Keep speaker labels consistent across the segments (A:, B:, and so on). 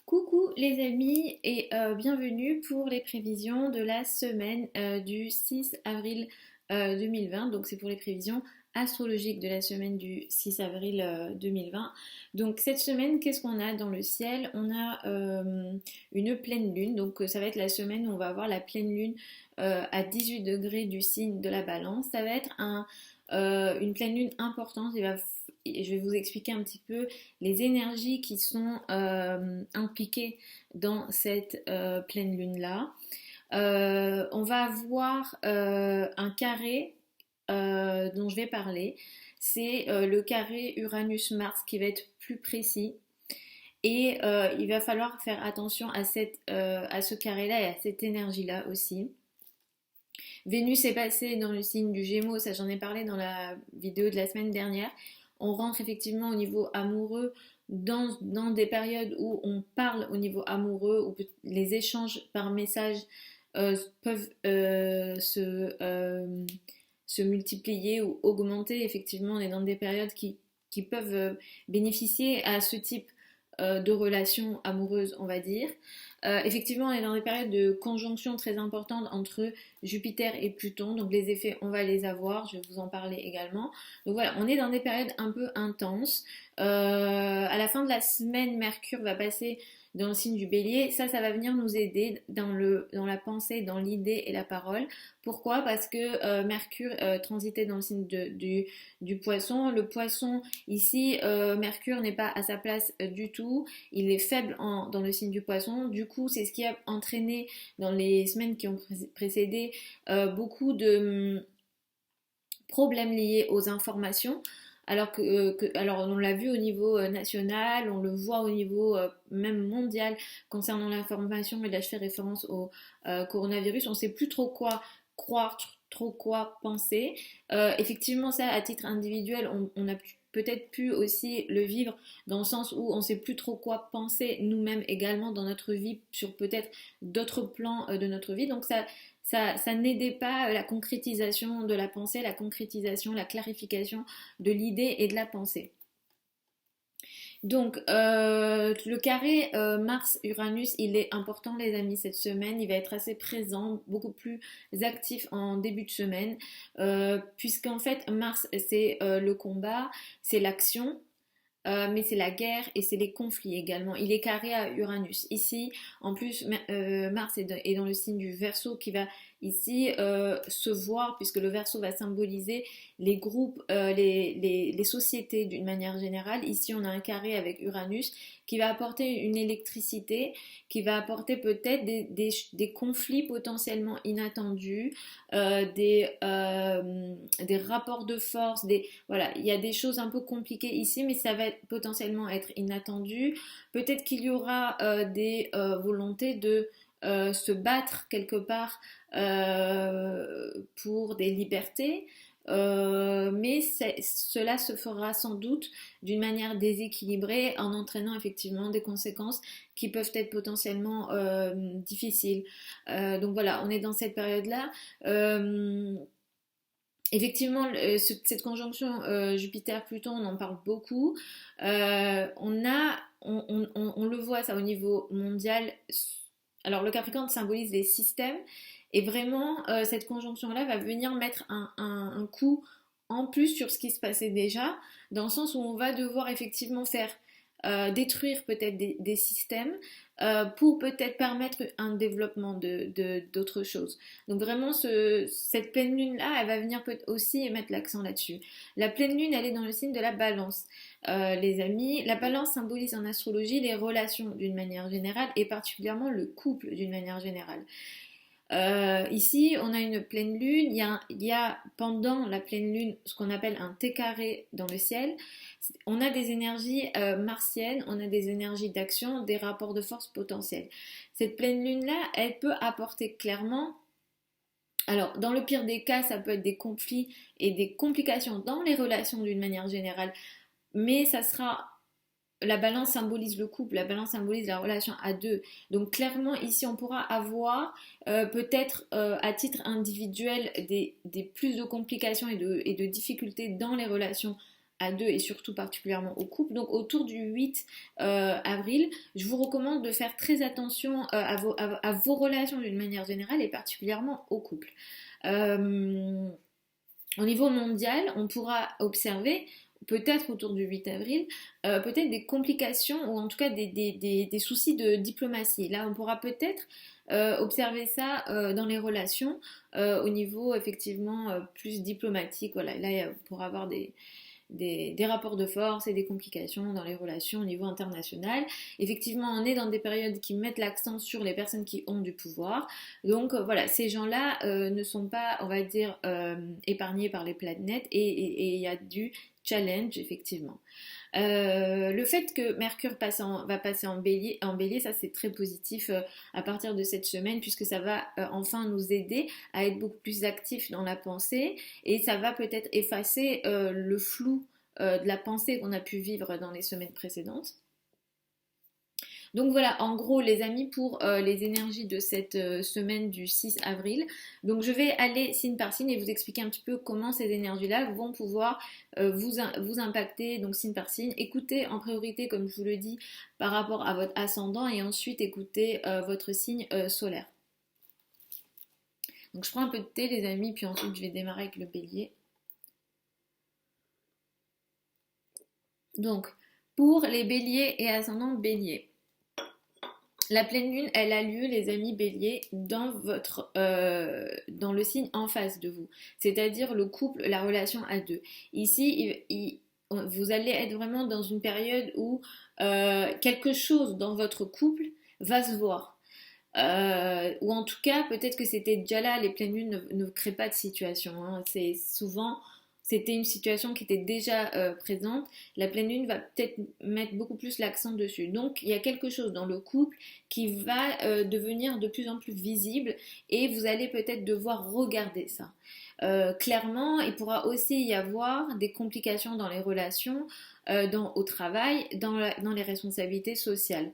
A: Coucou les amis et bienvenue pour les prévisions de la semaine du 6 avril 2020. Donc c'est pour les prévisions astrologiques de la semaine du 6 avril 2020. Donc cette semaine, qu'est-ce qu'on a dans le ciel? On a une pleine lune. Donc ça va être la semaine où on va avoir la pleine lune à 18 degrés du signe de la balance. Ça va être une pleine lune importante. Je vais vous expliquer un petit peu les énergies qui sont impliquées dans cette pleine lune-là. On va avoir un carré dont je vais parler. C'est le carré Uranus-Mars qui va être plus précis. Et il va falloir faire attention à ce carré-là et à cette énergie-là aussi. Vénus est passée dans le signe du Gémeaux, ça j'en ai parlé dans la vidéo de la semaine dernière. On rentre effectivement au niveau amoureux dans des périodes où on parle au niveau amoureux, où les échanges par message peuvent se multiplier ou augmenter. Effectivement, on est dans des périodes qui peuvent bénéficier à ce type de relations amoureuses, on va dire. Effectivement, on est dans des périodes de conjonction très importantes entre Jupiter et Pluton, donc les effets, on va les avoir, je vais vous en parler également. Donc voilà, on est dans des périodes un peu intenses. À la fin de la semaine, Mercure va passer dans le signe du Bélier. Ça va venir nous aider dans la pensée, dans l'idée et la parole. Pourquoi? Parce que Mercure transitait dans le signe du Poisson. Le Poisson, ici, Mercure n'est pas à sa place du tout. Il est faible dans le signe du Poisson. Du coup, c'est ce qui a entraîné dans les semaines qui ont précédé beaucoup de problèmes liés aux informations. Alors on l'a vu au niveau national, on le voit au niveau même mondial concernant l'information, et là je fais référence au coronavirus, on ne sait plus trop quoi croire, trop quoi penser. Effectivement, ça à titre individuel, on a peut-être pu aussi le vivre dans le sens où on ne sait plus trop quoi penser nous-mêmes également dans notre vie, sur peut-être d'autres plans de notre vie. Donc ça n'aidait pas la concrétisation de la pensée, la concrétisation, la clarification de l'idée et de la pensée. Donc, le carré Mars-Uranus, il est important les amis cette semaine, il va être assez présent, beaucoup plus actif en début de semaine, puisqu'en fait Mars c'est le combat, c'est l'action, mais c'est la guerre et c'est les conflits également. Il est carré à Uranus. Ici, en plus, Mars est dans le signe du Verseau qui va ici se voir, puisque le Verseau va symboliser les groupes, les sociétés d'une manière générale. Ici, on a un carré avec Uranus qui va apporter une électricité, qui va apporter peut-être des conflits potentiellement inattendus, des rapports de force, voilà, il y a des choses un peu compliquées ici, mais ça va potentiellement être inattendu. Peut-être qu'il y aura des volontés de se battre quelque part pour des libertés. Mais cela se fera sans doute d'une manière déséquilibrée en entraînant effectivement des conséquences qui peuvent être potentiellement difficiles. Donc voilà, on est dans cette période-là. Effectivement, cette conjonction Jupiter-Pluton, on en parle beaucoup. On le voit ça au niveau mondial. Alors le Capricorne symbolise les systèmes et vraiment cette conjonction-là va venir mettre un coup en plus sur ce qui se passait déjà, dans le sens où on va devoir effectivement faire détruire peut-être des systèmes pour peut-être permettre un développement d'autres choses. Donc vraiment, cette pleine lune-là, elle va venir aussi mettre l'accent là-dessus. La pleine lune, elle est dans le signe de la balance. Les amis, la balance symbolise en astrologie les relations d'une manière générale et particulièrement le couple d'une manière générale. Ici, on a une pleine lune, il y a pendant la pleine lune ce qu'on appelle un T carré dans le ciel. On a des énergies martiennes, on a des énergies d'action, des rapports de force potentiels. Cette pleine lune-là, elle peut apporter clairement, alors dans le pire des cas, ça peut être des conflits et des complications dans les relations d'une manière générale, mais ça sera... La balance symbolise le couple, la balance symbolise la relation à deux. Donc clairement ici on pourra avoir peut-être à titre individuel des plus de complications et de difficultés dans les relations à deux et surtout particulièrement au couple. Donc autour du 8 avril, je vous recommande de faire très attention à vos relations d'une manière générale et particulièrement au couple. Euh, Au niveau mondial, on pourra observer, peut-être autour du 8 avril, peut-être des complications ou en tout cas des soucis de diplomatie. Là, on pourra peut-être observer ça dans les relations au niveau effectivement plus diplomatique. Voilà, là, on pourra avoir des rapports de force et des complications dans les relations au niveau international. Effectivement, on est dans des périodes qui mettent l'accent sur les personnes qui ont du pouvoir. Donc voilà, ces gens-là ne sont pas, on va dire, épargnés par les planètes et il y a du challenge, effectivement. Le fait que Mercure va passer en bélier, ça c'est très positif à partir de cette semaine puisque ça va enfin nous aider à être beaucoup plus actifs dans la pensée et ça va peut-être effacer le flou de la pensée qu'on a pu vivre dans les semaines précédentes. Donc voilà, en gros les amis pour les énergies de cette semaine du 6 avril. Donc je vais aller signe par signe et vous expliquer un petit peu comment ces énergies-là vont pouvoir vous impacter, donc signe par signe. Écoutez en priorité, comme je vous le dis, par rapport à votre ascendant et ensuite écoutez votre signe solaire. Donc je prends un peu de thé les amis, puis ensuite je vais démarrer avec le bélier. Donc pour les béliers et ascendant bélier. La pleine lune, elle a lieu, les amis béliers, dans le signe en face de vous, c'est-à-dire le couple, la relation à deux. Ici, vous allez être vraiment dans une période où quelque chose dans votre couple va se voir. Ou en tout cas, peut-être que c'était déjà là, les pleines lunes ne créent pas de situation. Hein. C'est souvent, c'était une situation qui était déjà présente. La pleine lune va peut-être mettre beaucoup plus l'accent dessus. Donc, il y a quelque chose dans le couple qui va devenir de plus en plus visible et vous allez peut-être devoir regarder ça. Clairement, il pourra aussi y avoir des complications dans les relations, au travail, dans les responsabilités sociales.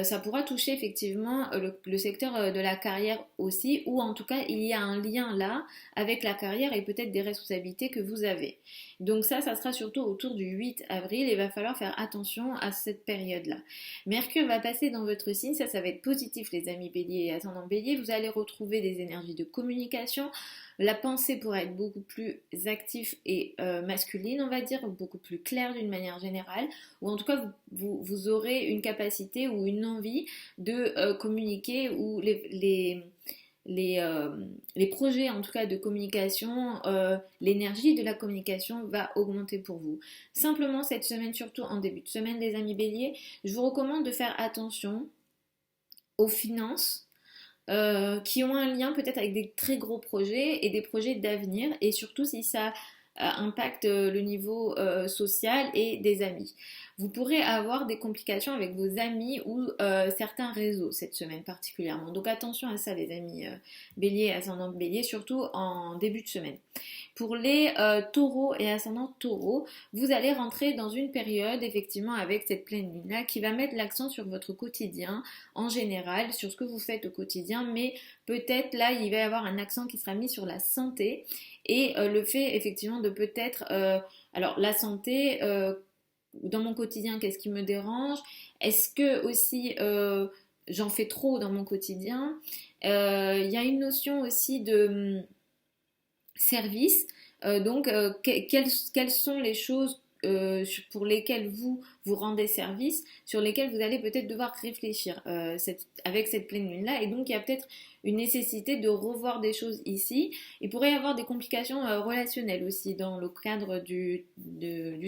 A: Ça pourra toucher effectivement le secteur de la carrière aussi, ou en tout cas il y a un lien là avec la carrière et peut-être des responsabilités que vous avez. Donc ça sera surtout autour du 8 avril et il va falloir faire attention à cette période-là. Mercure va passer dans votre signe, ça va être positif les amis bélier et ascendant bélier, vous allez retrouver des énergies de communication. La pensée pourra être beaucoup plus active et masculine, on va dire, beaucoup plus claire d'une manière générale, ou en tout cas vous aurez une capacité ou une envie de communiquer ou les projets en tout cas de communication, l'énergie de la communication va augmenter pour vous. Simplement cette semaine, surtout en début de semaine les amis béliers, je vous recommande de faire attention aux finances qui ont un lien peut-être avec des très gros projets et des projets d'avenir et surtout si ça impacte le niveau social et des amis. Vous pourrez avoir des complications avec vos amis ou certains réseaux cette semaine particulièrement. Donc attention à ça les amis bélier et ascendant bélier, surtout en début de semaine. Pour les taureaux et ascendant taureaux, vous allez rentrer dans une période effectivement avec cette pleine lune là qui va mettre l'accent sur votre quotidien en général, sur ce que vous faites au quotidien, mais peut-être là il va y avoir un accent qui sera mis sur la santé et le fait effectivement de peut-être alors la santé dans mon quotidien, qu'est-ce qui me dérange? Est-ce que aussi j'en fais trop dans mon quotidien? Il y a une notion aussi de service. Donc, quelles sont les choses pour lesquelles vous rendez service, sur lesquelles vous allez peut-être devoir réfléchir avec cette pleine lune-là. Et donc, il y a peut-être une nécessité de revoir des choses ici. Il pourrait y avoir des complications relationnelles aussi dans le cadre du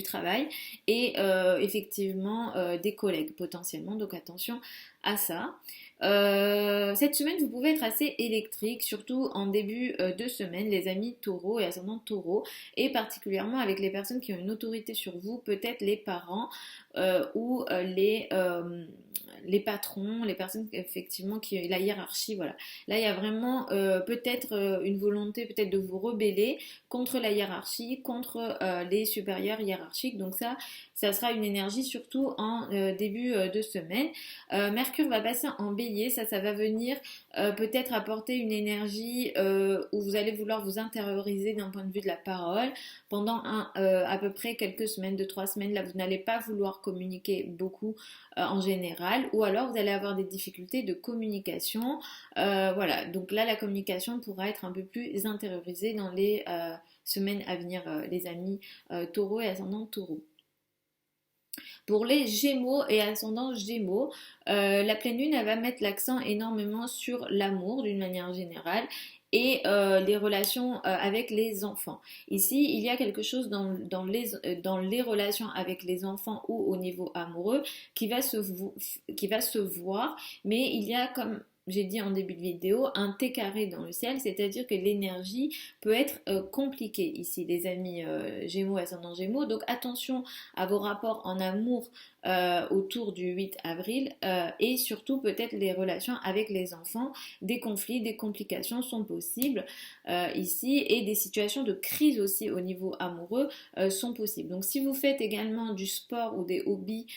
A: travail et effectivement des collègues potentiellement. Donc, attention à ça. Cette semaine, vous pouvez être assez électrique, surtout en début de semaine, les amis taureaux et ascendant taureaux, et particulièrement avec les personnes qui ont une autorité sur vous, peut-être les parents, ou les patrons, les personnes effectivement qui la hiérarchie, voilà. Là, il y a vraiment peut-être une volonté peut-être de vous rebeller contre la hiérarchie, contre les supérieurs hiérarchiques. Donc ça sera une énergie surtout en début de semaine. Mercure va passer en bélier, ça va venir peut-être apporter une énergie où vous allez vouloir vous intérioriser d'un point de vue de la parole pendant à peu près quelques semaines, 2-3 semaines. Là, vous n'allez pas vouloir communiquer beaucoup en général, ou alors vous allez avoir des difficultés de communication. Voilà, donc là, la communication pourra être un peu plus intériorisée dans les semaines à venir, les amis taureaux et ascendant taureaux. Pour les Gémeaux et ascendant Gémeaux, la pleine lune, elle va mettre l'accent énormément sur l'amour d'une manière générale et les relations avec les enfants. Ici, il y a quelque chose dans les relations avec les enfants ou au niveau amoureux qui va se voir, mais il y a, comme j'ai dit en début de vidéo, un T carré dans le ciel, c'est-à-dire que l'énergie peut être compliquée ici, les amis Gémeaux, ascendant Gémeaux. Donc attention à vos rapports en amour autour du 8 avril et surtout peut-être les relations avec les enfants. Des conflits, des complications sont possibles ici et des situations de crise aussi au niveau amoureux sont possibles. Donc si vous faites également du sport ou des hobbies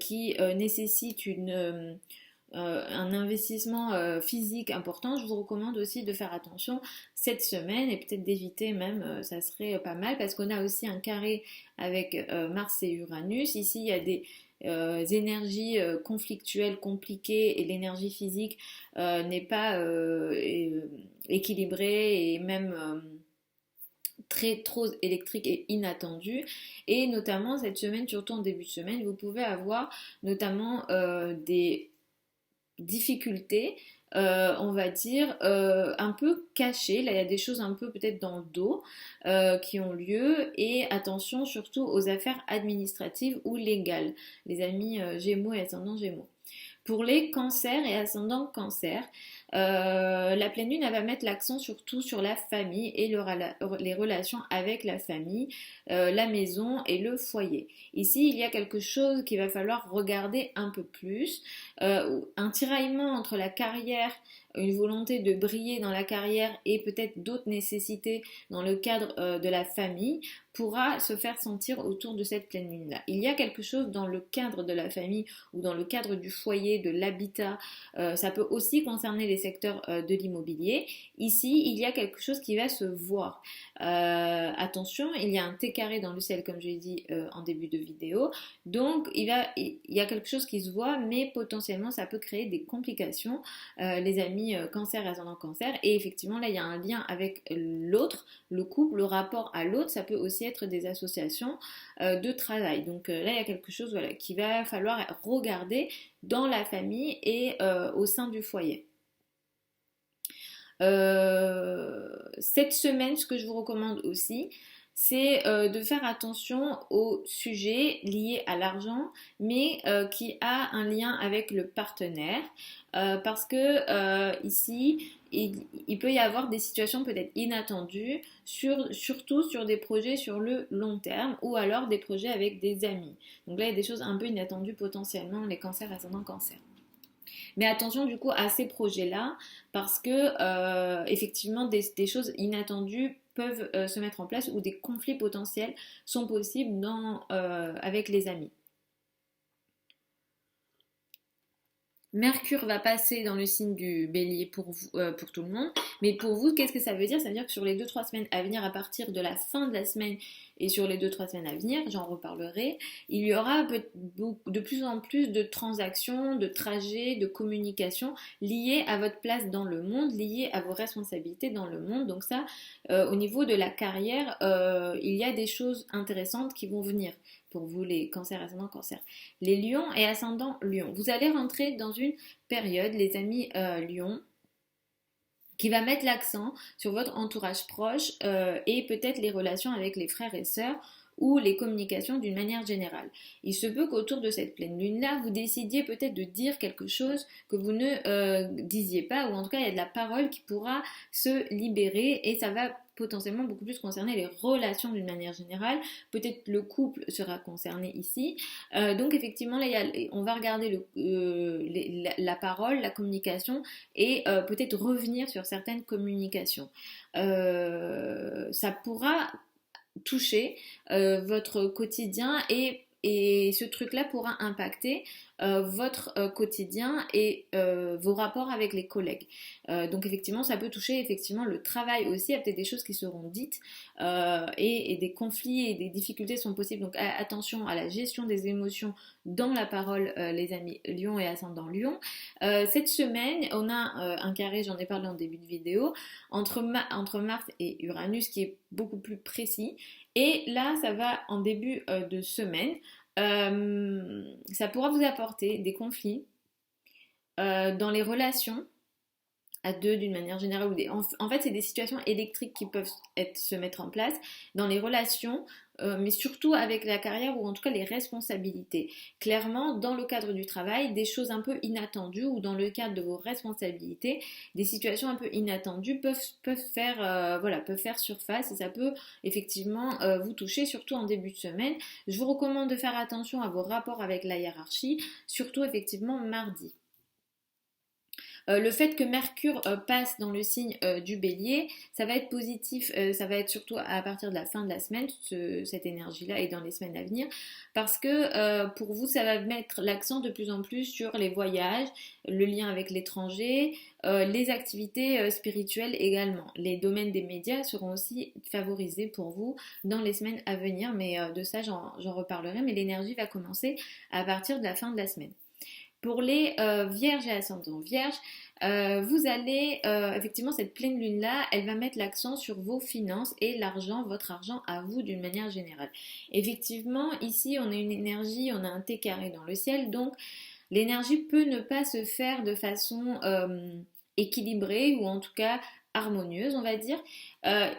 A: qui nécessitent un investissement physique important, je vous recommande aussi de faire attention cette semaine et peut-être d'éviter même, ça serait pas mal parce qu'on a aussi un carré avec Mars et Uranus. Ici, il y a des énergies conflictuelles, compliquées et l'énergie physique n'est pas équilibrée et même trop électrique et inattendue. Et notamment cette semaine, surtout en début de semaine, vous pouvez avoir notamment des difficultés, on va dire, un peu cachées. Là, il y a des choses un peu peut-être dans le dos qui ont lieu. Et attention surtout aux affaires administratives ou légales, les amis Gémeaux et ascendant Gémeaux. Pour les cancers et ascendant cancer, la pleine lune elle va mettre l'accent surtout sur la famille et les relations avec la famille, la maison et le foyer. Ici, il y a quelque chose qu'il va falloir regarder un peu plus, un tiraillement entre la carrière, une volonté de briller dans la carrière et peut-être d'autres nécessités dans le cadre de la famille pourra se faire sentir autour de cette pleine lune-là. Il y a quelque chose dans le cadre de la famille ou dans le cadre du foyer, de l'habitat, ça peut aussi concerner les secteurs de l'immobilier. Ici, il y a quelque chose qui va se voir. Attention, il y a un T carré dans le ciel, comme je l'ai dit en début de vidéo. Donc, il y a quelque chose qui se voit, mais potentiellement, ça peut créer des complications, les amis cancer et ascendant cancer. Et effectivement, là, il y a un lien avec l'autre, le couple, le rapport à l'autre. Ça peut aussi être des associations de travail. Donc là, il y a quelque chose voilà, qu'il va falloir regarder dans la famille et au sein du foyer. Cette semaine, ce que je vous recommande aussi, c'est de faire attention aux sujets liés à l'argent, mais qui a un lien avec le partenaire, parce que ici, il peut y avoir des situations peut-être inattendues, surtout sur des projets sur le long terme, ou alors des projets avec des amis. Donc là, il y a des choses un peu inattendues potentiellement, les cancers ascendant cancer. Mais attention du coup à ces projets-là parce que effectivement des choses inattendues peuvent se mettre en place ou des conflits potentiels sont possibles avec les amis. Mercure va passer dans le signe du bélier pour tout le monde. Mais pour vous, qu'est-ce que ça veut dire? Ça veut dire que sur les 2-3 semaines à venir, à partir de la fin de la semaine et sur les 2-3 semaines à venir, j'en reparlerai, il y aura de plus en plus de transactions, de trajets, de communications liées à votre place dans le monde, liées à vos responsabilités dans le monde. Donc ça, au niveau de la carrière, il y a des choses intéressantes qui vont venir pour vous les cancers ascendant cancer. Les lions et ascendant lion. Vous allez rentrer dans une période, les amis lions, qui va mettre l'accent sur votre entourage proche et peut-être les relations avec les frères et sœurs ou les communications d'une manière générale. Il se peut qu'autour de cette pleine lune-là, vous décidiez peut-être de dire quelque chose que vous ne disiez pas, ou en tout cas il y a de la parole qui pourra se libérer et ça va potentiellement beaucoup plus concerner les relations d'une manière générale. Peut-être le couple sera concerné ici. Donc effectivement, là, on va regarder la parole, la communication et peut-être revenir sur certaines communications. Ça pourra toucher votre quotidien et ce truc-là pourra impacter votre quotidien et vos rapports avec les collègues. Donc effectivement, ça peut toucher effectivement le travail aussi. Il y a peut-être des choses qui seront dites et des conflits et des difficultés sont possibles. Donc attention à la gestion des émotions dans la parole, les amis Lion et ascendant Lion. Cette semaine, on a un carré, j'en ai parlé en début de vidéo, entre Mars et Uranus qui est beaucoup plus précis. Et là, ça va en début de semaine. Ça pourra vous apporter des conflits dans les relations à deux d'une manière générale. En fait, c'est des situations électriques qui peuvent se mettre en place dans les relations, mais surtout avec la carrière ou en tout cas les responsabilités. Clairement, dans le cadre du travail, des choses un peu inattendues ou dans le cadre de vos responsabilités, des situations un peu inattendues peuvent faire surface et ça peut effectivement vous toucher, surtout en début de semaine. Je vous recommande de faire attention à vos rapports avec la hiérarchie, surtout effectivement mardi. Le fait que Mercure passe dans le signe du Bélier, ça va être positif, ça va être surtout à partir de la fin de la semaine, cette énergie-là et dans les semaines à venir, parce que pour vous, ça va mettre l'accent de plus en plus sur les voyages, le lien avec l'étranger, les activités spirituelles également. Les domaines des médias seront aussi favorisés pour vous dans les semaines à venir, mais de ça j'en reparlerai, mais l'énergie va commencer à partir de la fin de la semaine. Pour les vierges et ascendants vierges, vous allez, effectivement, cette pleine lune-là, elle va mettre l'accent sur vos finances et l'argent, votre argent à vous d'une manière générale. Effectivement, ici, on a une énergie, on a un T carré dans le ciel, donc l'énergie peut ne pas se faire de façon équilibrée ou en tout cas harmonieuse, on va dire.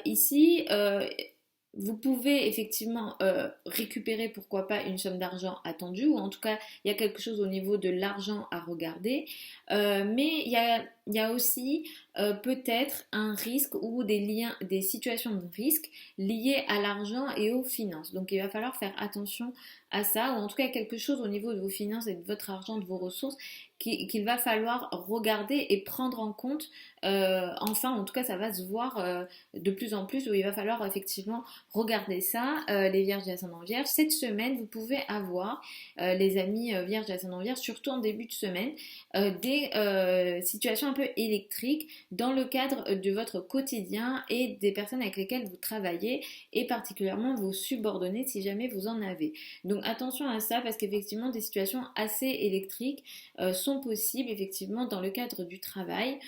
A: Ici, vous pouvez effectivement récupérer pourquoi pas une somme d'argent attendue ou en tout cas il y a quelque chose au niveau de l'argent à regarder mais il y a aussi peut-être un risque ou des situations de risque liées à l'argent et aux finances, donc il va falloir faire attention à ça, ou en tout cas quelque chose au niveau de vos finances et de votre argent, de vos ressources qu'il va falloir regarder et prendre en compte. Enfin, en tout cas, ça va se voir de plus en plus où il va falloir effectivement regarder ça. Les vierges et ascendants vierges, cette semaine, vous pouvez avoir, les amis vierges et ascendants vierges, surtout en début de semaine, des situations un peu électriques dans le cadre de votre quotidien et des personnes avec lesquelles vous travaillez et particulièrement vos subordonnés si jamais vous en avez. Donc attention à ça parce qu'effectivement des situations assez électriques sont possibles effectivement dans le cadre du travail.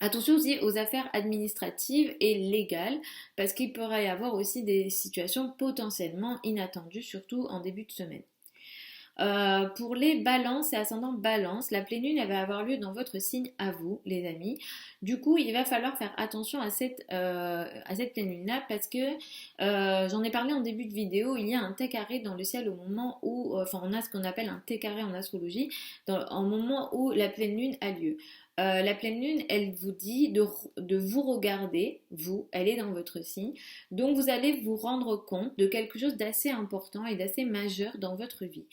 A: Attention aussi aux affaires administratives et légales parce qu'il pourrait y avoir aussi des situations potentiellement inattendues, surtout en début de semaine. Pour les balances et ascendants balance, la pleine lune elle va avoir lieu dans votre signe à vous les amis. Du coup il va falloir faire attention à cette pleine lune là parce que j'en ai parlé en début de vidéo, il y a un T carré dans le ciel au moment où, on a ce qu'on appelle un T carré en astrologie, au moment où la pleine lune a lieu. La pleine lune, elle vous dit de vous regarder, vous, elle est dans votre signe, donc vous allez vous rendre compte de quelque chose d'assez important et d'assez majeur dans votre vie.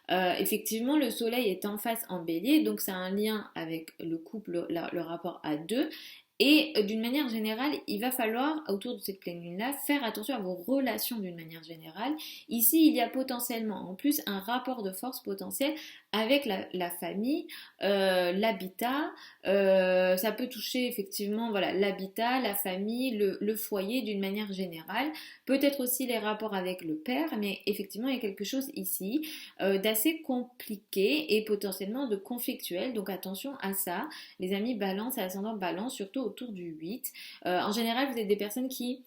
A: Effectivement, le soleil est en face en bélier, donc ça a un lien avec le couple, le rapport à deux. Et d'une manière générale, il va falloir, autour de cette pleine lune-là, faire attention à vos relations d'une manière générale. Ici, il y a potentiellement, en plus, un rapport de force potentiel avec la famille, l'habitat. Ça peut toucher effectivement l'habitat, la famille, le foyer d'une manière générale. Peut-être aussi les rapports avec le père, mais effectivement, il y a quelque chose ici d'assez compliqué et potentiellement de conflictuel. Donc attention à ça, les amis balance et ascendant balance, surtout autour du 8. En général, vous êtes des personnes qui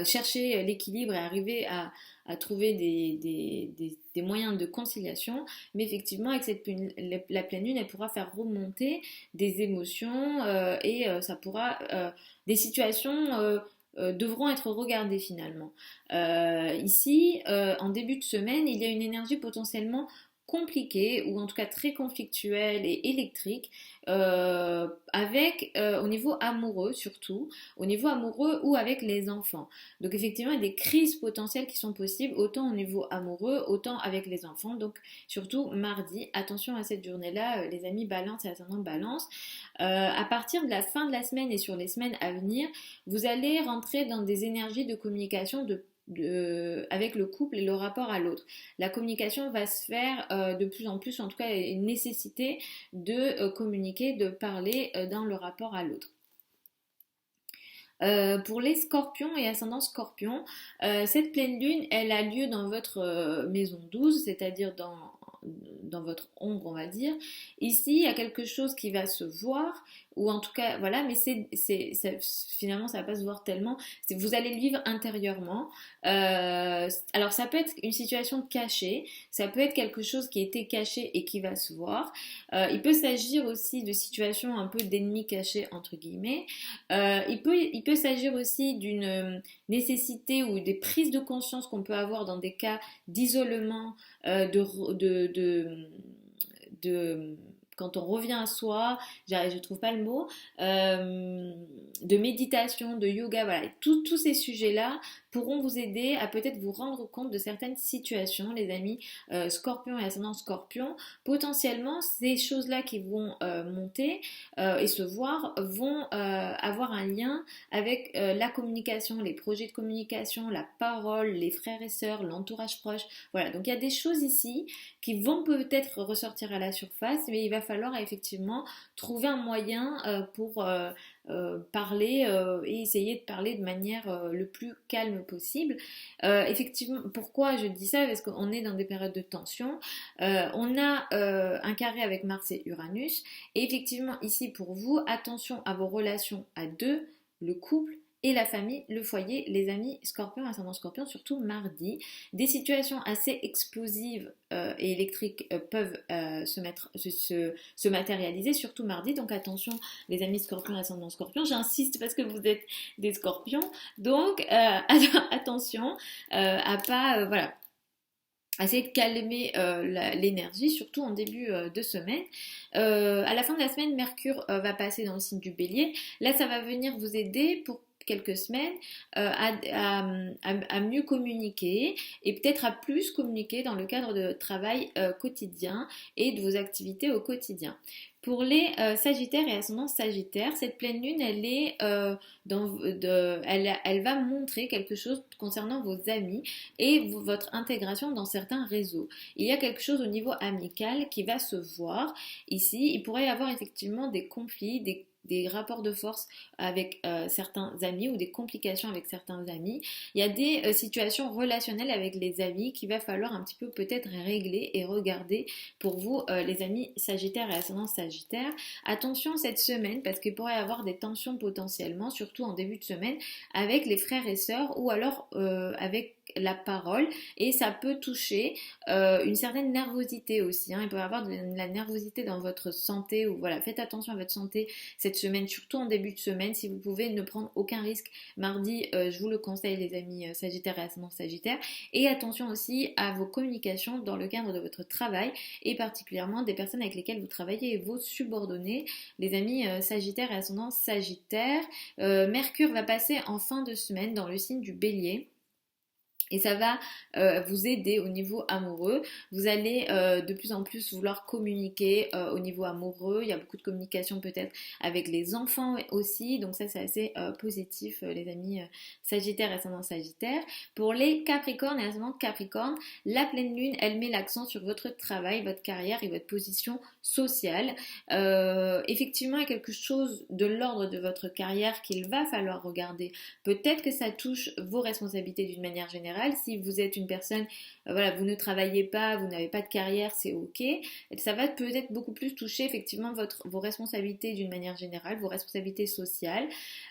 A: chercher l'équilibre et arriver à trouver des moyens de conciliation, mais effectivement avec la pleine lune elle pourra faire remonter des émotions et ça pourra des situations devront être regardées finalement. Ici, en début de semaine, il y a une énergie potentiellement compliquée ou en tout cas très conflictuelle et électrique au niveau amoureux surtout, au niveau amoureux ou avec les enfants. Donc effectivement, il y a des crises potentielles qui sont possibles autant au niveau amoureux, autant avec les enfants. Donc surtout mardi, attention à cette journée-là, les amis balance et ascendant balance. À partir de la fin de la semaine et sur les semaines à venir, vous allez rentrer dans des énergies de communication avec le couple et le rapport à l'autre. La communication va se faire de plus en plus, en tout cas une nécessité de communiquer, de parler dans le rapport à l'autre. Pour les scorpions et ascendant scorpion, cette pleine lune, elle a lieu dans votre maison 12, c'est-à-dire dans votre ombre, on va dire. Ici, il y a quelque chose qui va se voir, ou en tout cas, voilà, mais finalement, ça va pas se voir tellement. Vous allez le vivre intérieurement. Alors, ça peut être une situation cachée, ça peut être quelque chose qui a été caché et qui va se voir. Il peut s'agir aussi de situations un peu d'ennemis cachés, entre guillemets. Il peut s'agir aussi d'une nécessité ou des prises de conscience qu'on peut avoir dans des cas d'isolement, de quand on revient à soi, je trouve pas le mot, de méditation, de yoga, voilà, tous ces sujets-là pourront vous aider à peut-être vous rendre compte de certaines situations, les amis scorpion et ascendant scorpion. Potentiellement, ces choses-là qui vont monter et se voir vont avoir un lien avec la communication, les projets de communication, la parole, les frères et sœurs, l'entourage proche. Voilà, donc il y a des choses ici qui vont peut-être ressortir à la surface, mais il va falloir effectivement trouver un moyen pour parler et essayer de parler de manière le plus calme possible. Effectivement, pourquoi je dis ça? Parce qu'on est dans des périodes de tension. On a un carré avec Mars et Uranus. Et effectivement, ici pour vous, attention à vos relations à deux, le couple et la famille, le foyer, les amis, scorpion, ascendant scorpion, surtout mardi. Des situations assez explosives et électriques peuvent se matérialiser, surtout mardi. Donc attention, les amis scorpions, ascendant scorpion. J'insiste parce que vous êtes des scorpions. Donc attention à pas... voilà. Essayer de calmer l'énergie, surtout en début de semaine. À la fin de la semaine, Mercure va passer dans le signe du Bélier. Là, ça va venir vous aider pour quelques semaines à mieux communiquer et peut-être à plus communiquer dans le cadre de votre travail quotidien et de vos activités au quotidien. Pour les Sagittaires et ascendant Sagittaire, cette pleine lune, elle va montrer quelque chose concernant vos amis et votre intégration dans certains réseaux. Il y a quelque chose au niveau amical qui va se voir ici. Il pourrait y avoir effectivement des conflits, des rapports de force avec certains amis ou des complications avec certains amis. Il y a des situations relationnelles avec les amis qu'il va falloir un petit peu peut-être régler et regarder pour vous, les amis Sagittaires et ascendant Sagittaire. Attention cette semaine parce qu'il pourrait y avoir des tensions potentiellement, surtout en début de semaine, avec les frères et sœurs ou alors avec la parole et ça peut toucher une certaine nervosité aussi. Il peut y avoir de la nervosité dans votre santé ou voilà, faites attention à votre santé cette semaine, surtout en début de semaine. Si vous pouvez ne prendre aucun risque mardi, je vous le conseille les amis Sagittaires et ascendant Sagittaire. Et attention aussi à vos communications dans le cadre de votre travail et particulièrement des personnes avec lesquelles vous travaillez et vos subordonnés, les amis Sagittaires et ascendant Sagittaire. Mercure va passer en fin de semaine dans le signe du Bélier. Et ça va vous aider au niveau amoureux. Vous allez de plus en plus vouloir communiquer au niveau amoureux. Il y a beaucoup de communication peut-être avec les enfants aussi. Donc ça c'est assez positif les amis Sagittaires et ascendant Sagittaire. Pour les Capricornes et ascendant Capricorne, la pleine lune elle met l'accent sur votre travail, votre carrière et votre position sociale. Effectivement il y a quelque chose de l'ordre de votre carrière qu'il va falloir regarder. Peut-être que ça touche vos responsabilités d'une manière générale. Si vous êtes une personne, voilà, vous ne travaillez pas, vous n'avez pas de carrière, c'est ok. Ça va peut-être beaucoup plus toucher effectivement vos responsabilités d'une manière générale, vos responsabilités sociales.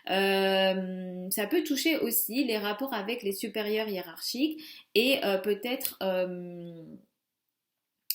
A: Ça peut toucher aussi les rapports avec les supérieurs hiérarchiques et peut-être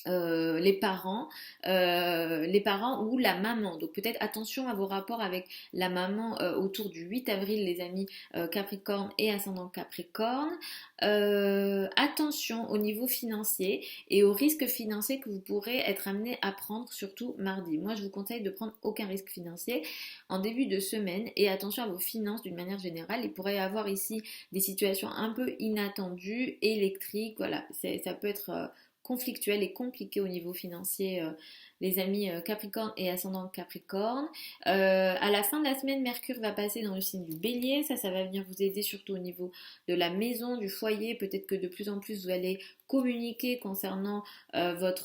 A: les parents ou la maman. Donc peut-être attention à vos rapports avec la maman autour du 8 avril, les amis Capricorne et ascendant Capricorne. Attention au niveau financier et aux risques financiers que vous pourrez être amené à prendre, surtout mardi. Moi, je vous conseille de prendre aucun risque financier en début de semaine et attention à vos finances d'une manière générale. Il pourrait y avoir ici des situations un peu inattendues, électriques, voilà, ça peut être conflictuel et compliqué au niveau financier, les amis Capricorne et ascendant Capricorne. À la fin de la semaine, Mercure va passer dans le signe du Bélier. Ça va venir vous aider surtout au niveau de la maison, du foyer. Peut-être que de plus en plus vous allez communiquer concernant avec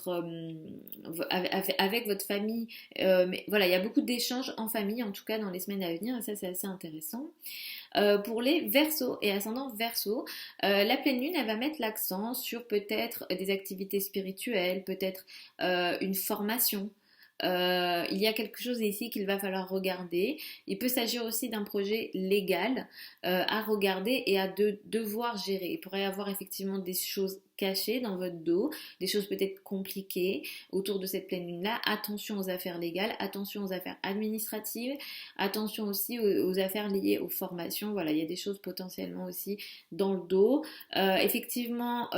A: votre famille. Mais voilà, il y a beaucoup d'échanges en famille, en tout cas dans les semaines à venir. Et ça, c'est assez intéressant. Pour les Verseaux et ascendants Verseaux, la pleine lune, elle va mettre l'accent sur peut-être des activités spirituelles, peut-être une formation. Il y a quelque chose ici qu'il va falloir regarder. Il peut s'agir aussi d'un projet légal à regarder et à devoir gérer. Il pourrait y avoir effectivement des choses cachées dans votre dos, des choses peut-être compliquées autour de cette pleine lune-là. Attention aux affaires légales, attention aux affaires administratives, attention aussi aux affaires liées aux formations. Voilà, il y a des choses potentiellement aussi dans le dos. Effectivement,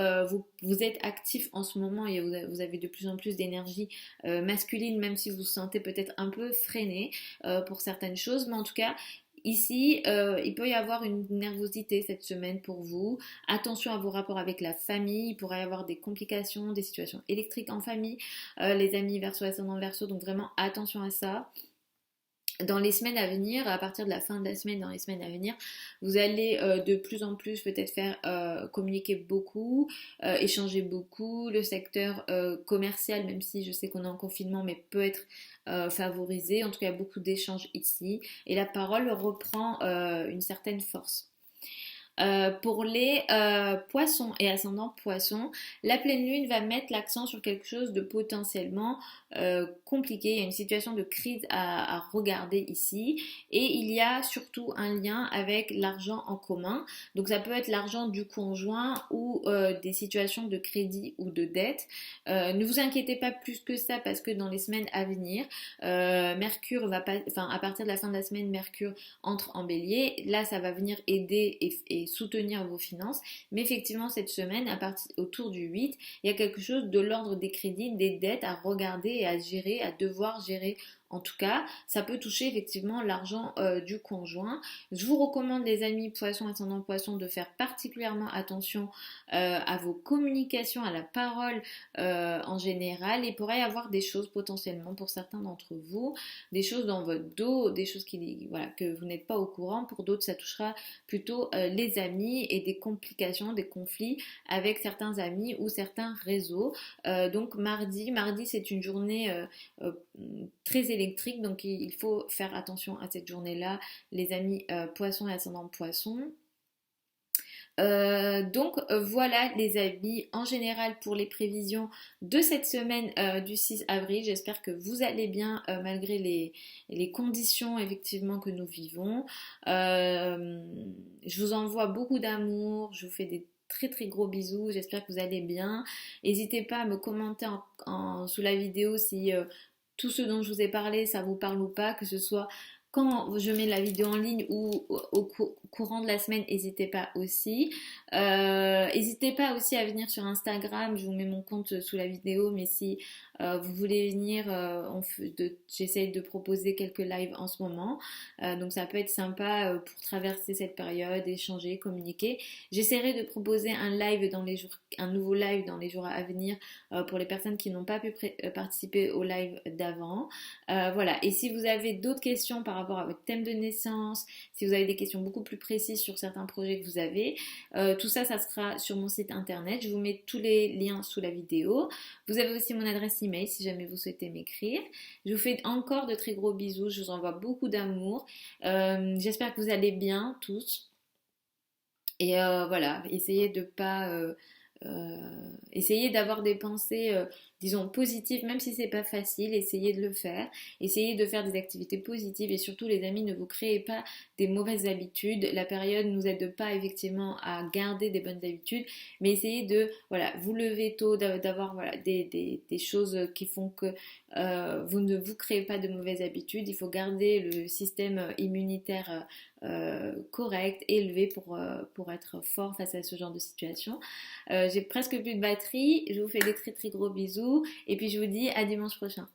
A: vous êtes actif en ce moment et vous avez de plus en plus d'énergie masculine, même si vous vous sentez peut-être un peu freiné pour certaines choses. Mais en tout cas, ici, il peut y avoir une nervosité cette semaine pour vous. Attention à vos rapports avec la famille. Il pourrait y avoir des complications, des situations électriques en famille. Les amis Verseau, ascendant Verseau, donc vraiment attention à ça. Dans les semaines à venir, à partir de la fin de la semaine, dans les semaines à venir, vous allez de plus en plus peut-être faire communiquer beaucoup, échanger beaucoup. Le secteur commercial, même si je sais qu'on est en confinement, mais peut être favorisé. En tout cas, beaucoup d'échanges ici. Et la parole reprend une certaine force. Pour les poissons et ascendants poissons, la pleine lune va mettre l'accent sur quelque chose de potentiellement compliqué. Il y a une situation de crise à regarder ici et il y a surtout un lien avec l'argent en commun. Donc ça peut être l'argent du conjoint ou des situations de crédit ou de dette. Ne vous inquiétez pas plus que ça parce que dans les semaines à venir, Mercure va pas, enfin à partir de la fin de la semaine, Mercure entre en Bélier. Là, ça va venir aider et soutenir vos finances. Mais effectivement, cette semaine, autour du 8, il y a quelque chose de l'ordre des crédits, des dettes à regarder et à gérer, à devoir gérer. En tout cas, ça peut toucher effectivement l'argent du conjoint. Je vous recommande, les amis poissons, ascendant poissons, de faire particulièrement attention à vos communications, à la parole en général. Il pourrait y avoir des choses potentiellement pour certains d'entre vous, des choses dans votre dos, des choses voilà, que vous n'êtes pas au courant. Pour d'autres, ça touchera plutôt les amis et des complications, des conflits avec certains amis ou certains réseaux. Donc mardi c'est une journée très électrique, donc il faut faire attention à cette journée-là, les amis poissons et ascendant poissons. Voilà les amis en général pour les prévisions de cette semaine du 6 avril. J'espère que vous allez bien malgré les conditions effectivement que nous vivons. Je vous envoie beaucoup d'amour, je vous fais des très très gros bisous, j'espère que vous allez bien. N'hésitez pas à me commenter sous la vidéo si tout ce dont je vous ai parlé ça vous parle ou pas, que ce soit quand je mets la vidéo en ligne ou au courant de la semaine, n'hésitez pas aussi. N'hésitez pas aussi à venir sur Instagram, je vous mets mon compte sous la vidéo, mais si vous voulez venir, j'essaye de proposer quelques lives en ce moment, donc ça peut être sympa pour traverser cette période, échanger, communiquer. J'essaierai de proposer un nouveau live dans les jours à venir pour les personnes qui n'ont pas pu participer au live d'avant. Voilà, et si vous avez d'autres questions par rapport à votre thème de naissance, si vous avez des questions beaucoup plus précises sur certains projets que vous avez, tout ça, ça sera sur mon site internet. Je vous mets tous les liens sous la vidéo. Vous avez aussi mon adresse email si jamais vous souhaitez m'écrire. Je vous fais encore de très gros bisous. Je vous envoie beaucoup d'amour. J'espère que vous allez bien tous. Et voilà, essayez d'avoir des pensées disons, positif, même si c'est pas facile, essayez de le faire. Essayez de faire des activités positives et surtout, les amis, ne vous créez pas des mauvaises habitudes. La période ne nous aide pas effectivement à garder des bonnes habitudes, mais essayez de, voilà, vous lever tôt, d'avoir voilà, des choses qui font que vous ne vous créez pas de mauvaises habitudes. Il faut garder le système immunitaire correct, élevé pour être fort face à ce genre de situation. J'ai presque plus de batterie. Je vous fais des très très gros bisous et puis je vous dis à dimanche prochain.